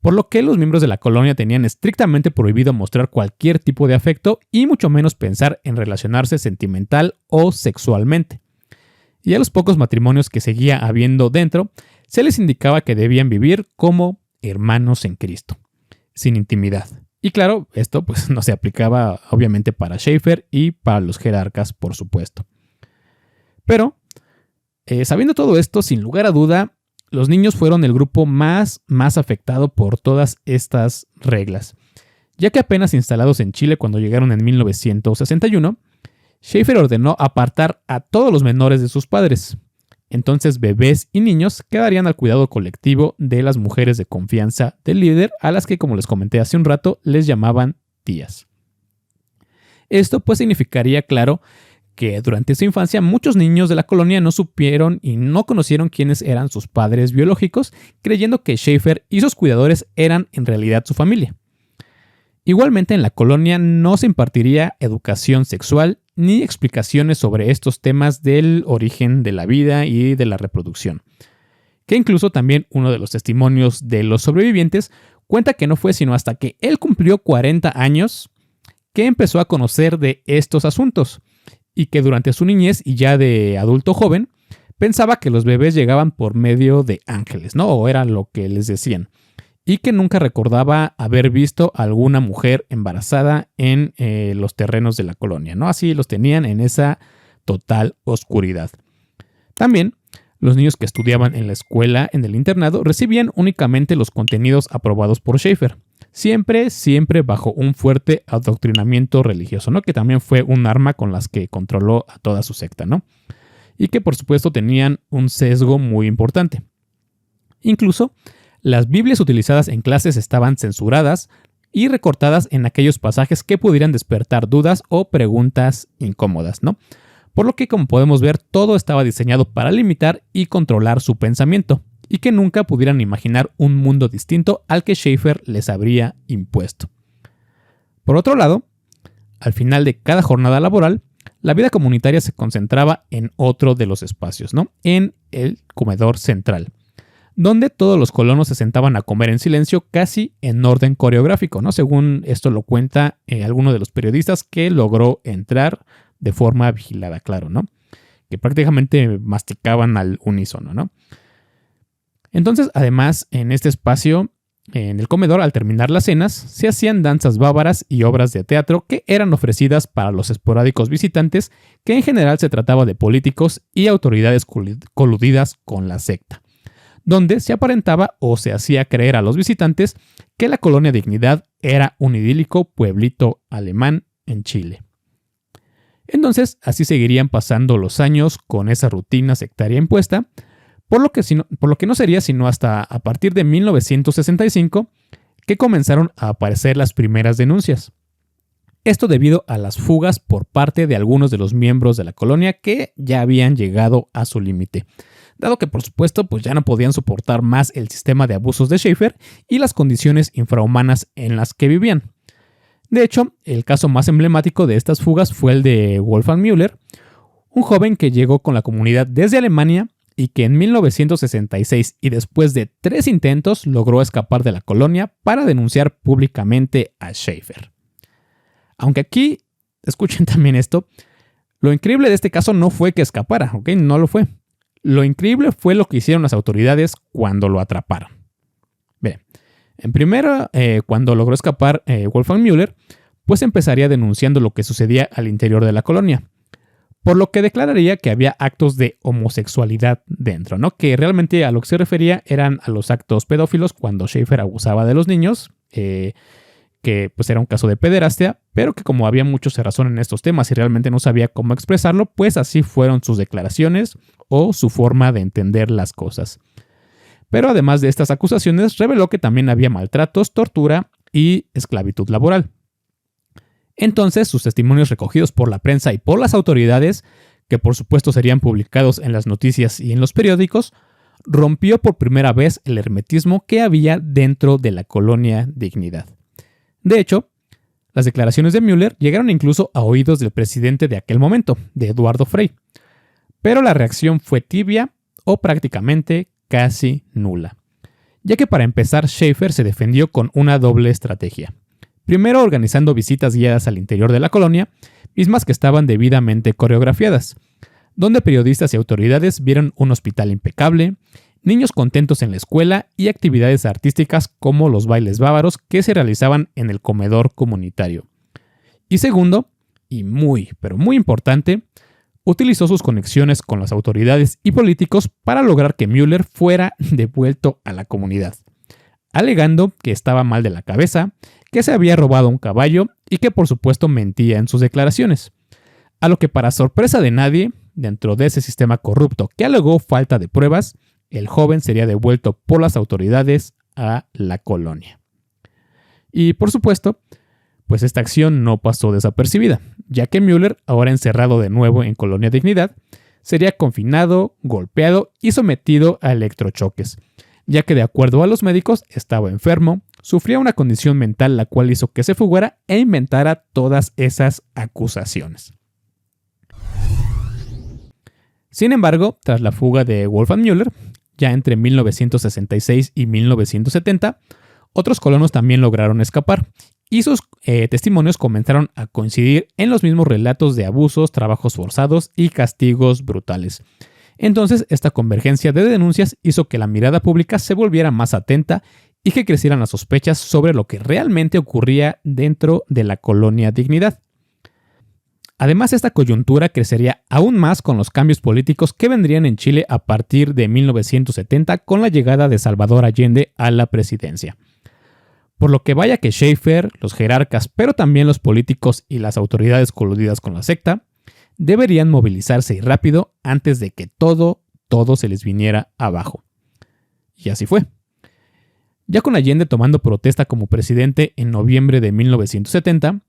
Por lo que los miembros de la colonia tenían estrictamente prohibido mostrar cualquier tipo de afecto y mucho menos pensar en relacionarse sentimental o sexualmente. Y a los pocos matrimonios que seguía habiendo dentro, se les indicaba que debían vivir como hermanos en Cristo, sin intimidad. Y claro, esto pues no se aplicaba obviamente para Schaeffer y para los jerarcas, por supuesto. Pero, sabiendo todo esto, sin lugar a duda, los niños fueron el grupo más afectado por todas estas reglas, ya que apenas instalados en Chile cuando llegaron en 1961, Schaeffer ordenó apartar a todos los menores de sus padres. Entonces bebés y niños quedarían al cuidado colectivo de las mujeres de confianza del líder, a las que, como les comenté hace un rato, les llamaban tías. Esto pues significaría, claro, que durante su infancia muchos niños de la colonia no supieron y no conocieron quiénes eran sus padres biológicos, creyendo que Schaeffer y sus cuidadores eran en realidad su familia. Igualmente, en la colonia no se impartiría educación sexual ni explicaciones sobre estos temas del origen de la vida y de la reproducción, que incluso también uno de los testimonios de los sobrevivientes cuenta que no fue sino hasta que él cumplió 40 años que empezó a conocer de estos asuntos, y que durante su niñez y ya de adulto joven pensaba que los bebés llegaban por medio de ángeles, ¿no? O era lo que les decían, y que nunca recordaba haber visto a alguna mujer embarazada en los terrenos de la colonia, ¿no? Así los tenían en esa total oscuridad. También, los niños que estudiaban en la escuela, en el internado, recibían únicamente los contenidos aprobados por Schaeffer, siempre bajo un fuerte adoctrinamiento religioso, ¿no? Que también fue un arma con las que controló a toda su secta, ¿no? Y que por supuesto tenían un sesgo muy importante. Incluso, las Biblias utilizadas en clases estaban censuradas y recortadas en aquellos pasajes que pudieran despertar dudas o preguntas incómodas, ¿no? Por lo que, como podemos ver, todo estaba diseñado para limitar y controlar su pensamiento, y que nunca pudieran imaginar un mundo distinto al que Schaeffer les habría impuesto. Por otro lado, al final de cada jornada laboral, la vida comunitaria se concentraba en otro de los espacios, ¿no? En el comedor central, donde todos los colonos se sentaban a comer en silencio, casi en orden coreográfico, ¿no? Según esto lo cuenta alguno de los periodistas que logró entrar de forma vigilada, claro, ¿no? Que prácticamente masticaban al unísono, ¿no? Entonces, además, en este espacio en el comedor, al terminar las cenas, se hacían danzas bávaras y obras de teatro que eran ofrecidas para los esporádicos visitantes, que en general se trataba de políticos y autoridades coludidas con la secta, donde se aparentaba o se hacía creer a los visitantes que la colonia Dignidad era un idílico pueblito alemán en Chile. Entonces, así seguirían pasando los años con esa rutina sectaria impuesta, por lo que no sería sino hasta a partir de 1965 que comenzaron a aparecer las primeras denuncias. Esto debido a las fugas por parte de algunos de los miembros de la colonia que ya habían llegado a su límite, dado que por supuesto pues ya no podían soportar más el sistema de abusos de Schaefer y las condiciones infrahumanas en las que vivían. De hecho, el caso más emblemático de estas fugas fue el de Wolfgang Müller, un joven que llegó con la comunidad desde Alemania y que en 1966 y después de 3 intentos logró escapar de la colonia para denunciar públicamente a Schaefer. Aunque aquí, escuchen también esto, lo increíble de este caso no fue que escapara, ¿ok? No lo fue. Lo increíble fue lo que hicieron las autoridades cuando lo atraparon. Bien, en primero, cuando logró escapar Wolfgang Müller, pues empezaría denunciando lo que sucedía al interior de la colonia, por lo que declararía que había actos de homosexualidad dentro, ¿no? Que realmente a lo que se refería eran a los actos pedófilos cuando Schaefer abusaba de los niños, que pues era un caso de pederastia, pero que como había mucho cerrazón en estos temas y realmente no sabía cómo expresarlo, pues así fueron sus declaraciones o su forma de entender las cosas. Pero además de estas acusaciones, reveló que también había maltratos, tortura y esclavitud laboral. Entonces, sus testimonios recogidos por la prensa y por las autoridades, que por supuesto serían publicados en las noticias y en los periódicos, rompió por primera vez el hermetismo que había dentro de la colonia Dignidad. De hecho, las declaraciones de Müller llegaron incluso a oídos del presidente de aquel momento, de Eduardo Frei, pero la reacción fue tibia o prácticamente casi nula, ya que para empezar Schaefer se defendió con una doble estrategia. Primero, organizando visitas guiadas al interior de la colonia, mismas que estaban debidamente coreografiadas, donde periodistas y autoridades vieron un hospital impecable, niños contentos en la escuela y actividades artísticas como los bailes bávaros que se realizaban en el comedor comunitario. Y segundo, y muy, pero muy importante, utilizó sus conexiones con las autoridades y políticos para lograr que Müller fuera devuelto a la comunidad, alegando que estaba mal de la cabeza, que se había robado un caballo y que por supuesto mentía en sus declaraciones. A lo que para sorpresa de nadie, dentro de ese sistema corrupto que alegó falta de pruebas, el joven sería devuelto por las autoridades a la colonia. Y por supuesto, pues esta acción no pasó desapercibida, ya que Müller, ahora encerrado de nuevo en Colonia Dignidad, sería confinado, golpeado y sometido a electrochoques, ya que de acuerdo a los médicos estaba enfermo, sufría una condición mental la cual hizo que se fugara e inventara todas esas acusaciones. Sin embargo, tras la fuga de Wolfgang Müller, ya entre 1966 y 1970, otros colonos también lograron escapar y sus testimonios comenzaron a coincidir en los mismos relatos de abusos, trabajos forzados y castigos brutales. Entonces, esta convergencia de denuncias hizo que la mirada pública se volviera más atenta y que crecieran las sospechas sobre lo que realmente ocurría dentro de la colonia Dignidad. Además, esta coyuntura crecería aún más con los cambios políticos que vendrían en Chile a partir de 1970 con la llegada de Salvador Allende a la presidencia. Por lo que vaya que Schaefer, los jerarcas, pero también los políticos y las autoridades coludidas con la secta, deberían movilizarse y rápido antes de que todo se les viniera abajo. Y así fue. Ya con Allende tomando protesta como presidente en noviembre de 1970,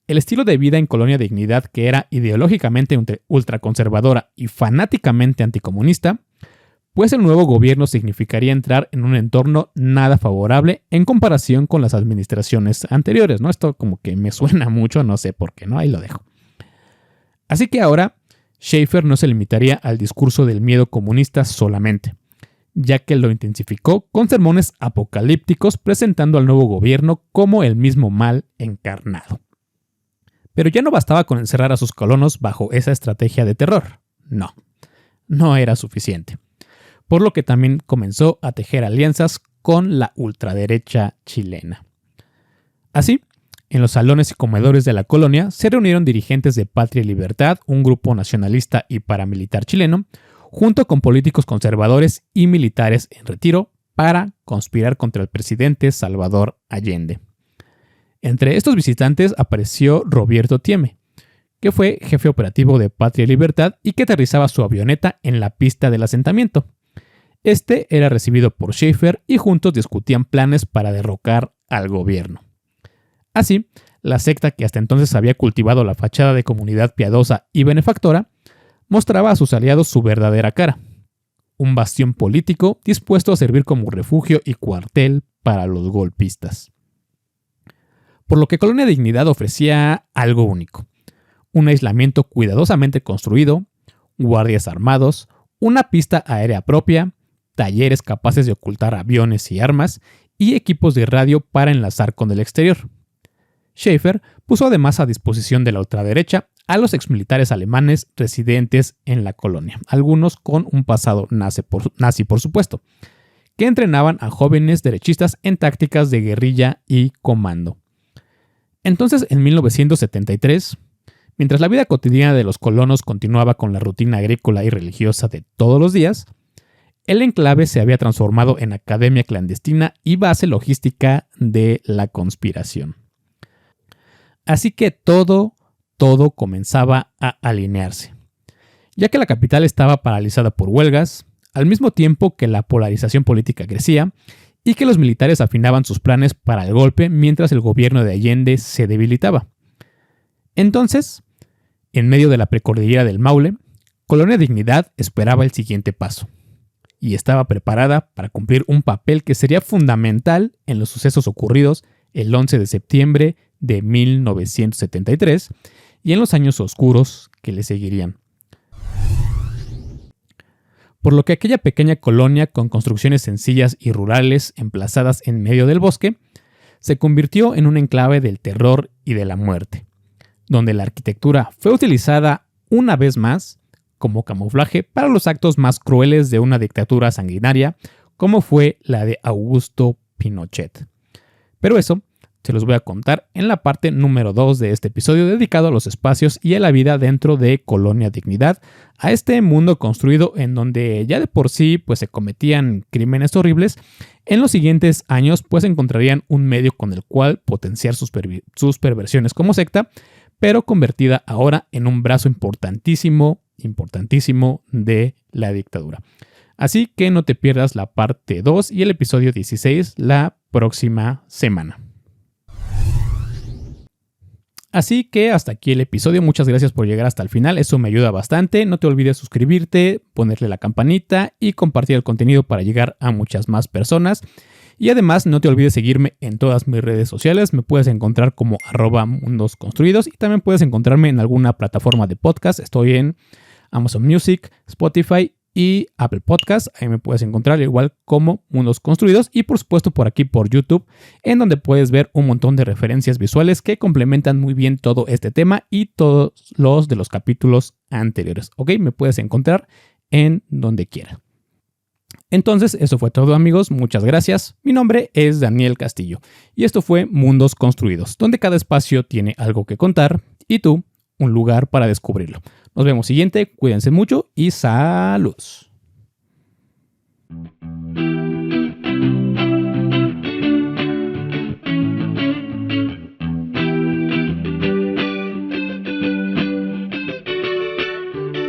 el estilo de vida en Colonia Dignidad, que era ideológicamente ultraconservadora y fanáticamente anticomunista, pues el nuevo gobierno significaría entrar en un entorno nada favorable en comparación con las administraciones anteriores, ¿no? Esto como que me suena mucho, no sé por qué, ¿no? Ahí lo dejo. Así que ahora, Schaefer no se limitaría al discurso del miedo comunista solamente, ya que lo intensificó con sermones apocalípticos presentando al nuevo gobierno como el mismo mal encarnado. Pero ya no bastaba con encerrar a sus colonos bajo esa estrategia de terror. No era suficiente. Por lo que también comenzó a tejer alianzas con la ultraderecha chilena. Así, en los salones y comedores de la colonia se reunieron dirigentes de Patria y Libertad, un grupo nacionalista y paramilitar chileno, junto con políticos conservadores y militares en retiro para conspirar contra el presidente Salvador Allende. Entre estos visitantes apareció Roberto Tieme, que fue jefe operativo de Patria y Libertad y que aterrizaba su avioneta en la pista del asentamiento. Este era recibido por Schaefer y juntos discutían planes para derrocar al gobierno. Así, la secta que hasta entonces había cultivado la fachada de comunidad piadosa y benefactora, mostraba a sus aliados su verdadera cara: un bastión político dispuesto a servir como refugio y cuartel para los golpistas. Por lo que Colonia Dignidad ofrecía algo único: un aislamiento cuidadosamente construido, guardias armados, una pista aérea propia, talleres capaces de ocultar aviones y armas y equipos de radio para enlazar con el exterior. Schaefer puso además a disposición de la ultraderecha a los exmilitares alemanes residentes en la colonia, algunos con un pasado nazi por supuesto, que entrenaban a jóvenes derechistas en tácticas de guerrilla y comando. Entonces, en 1973, mientras la vida cotidiana de los colonos continuaba con la rutina agrícola y religiosa de todos los días, el enclave se había transformado en academia clandestina y base logística de la conspiración. Así que todo comenzaba a alinearse, ya que la capital estaba paralizada por huelgas, al mismo tiempo que la polarización política crecía y que los militares afinaban sus planes para el golpe mientras el gobierno de Allende se debilitaba. Entonces, en medio de la precordillera del Maule, Colonia Dignidad esperaba el siguiente paso, y estaba preparada para cumplir un papel que sería fundamental en los sucesos ocurridos el 11 de septiembre de 1973 y en los años oscuros que le seguirían. Por lo que aquella pequeña colonia con construcciones sencillas y rurales emplazadas en medio del bosque se convirtió en un enclave del terror y de la muerte, donde la arquitectura fue utilizada una vez más como camuflaje para los actos más crueles de una dictadura sanguinaria como fue la de Augusto Pinochet. Pero eso se los voy a contar en la parte número 2 de este episodio dedicado a los espacios y a la vida dentro de Colonia Dignidad, a este mundo construido en donde ya de por sí pues, se cometían crímenes horribles. En los siguientes años pues encontrarían un medio con el cual potenciar sus perversiones como secta, pero convertida ahora en un brazo importantísimo de la dictadura. Así que no te pierdas la parte 2 y el episodio 16 la próxima semana. Así que hasta aquí el episodio, muchas gracias por llegar hasta el final, eso me ayuda bastante. No te olvides suscribirte, ponerle la campanita y compartir el contenido para llegar a muchas más personas. Y además no te olvides seguirme en todas mis redes sociales, me puedes encontrar como @mundosconstruidos y también puedes encontrarme en alguna plataforma de podcast. Estoy en Amazon Music, Spotify y Apple Podcast. Ahí me puedes encontrar igual como Mundos Construidos y por supuesto por aquí por YouTube, en donde puedes ver un montón de referencias visuales que complementan muy bien todo este tema y todos los de los capítulos anteriores. Ok, me puedes encontrar en donde quiera. Entonces, eso fue todo, amigos. Muchas gracias. Mi nombre es Daniel Castillo y esto fue Mundos Construidos, donde cada espacio tiene algo que contar y tú un lugar para descubrirlo. Nos vemos siguiente, cuídense mucho y saludos.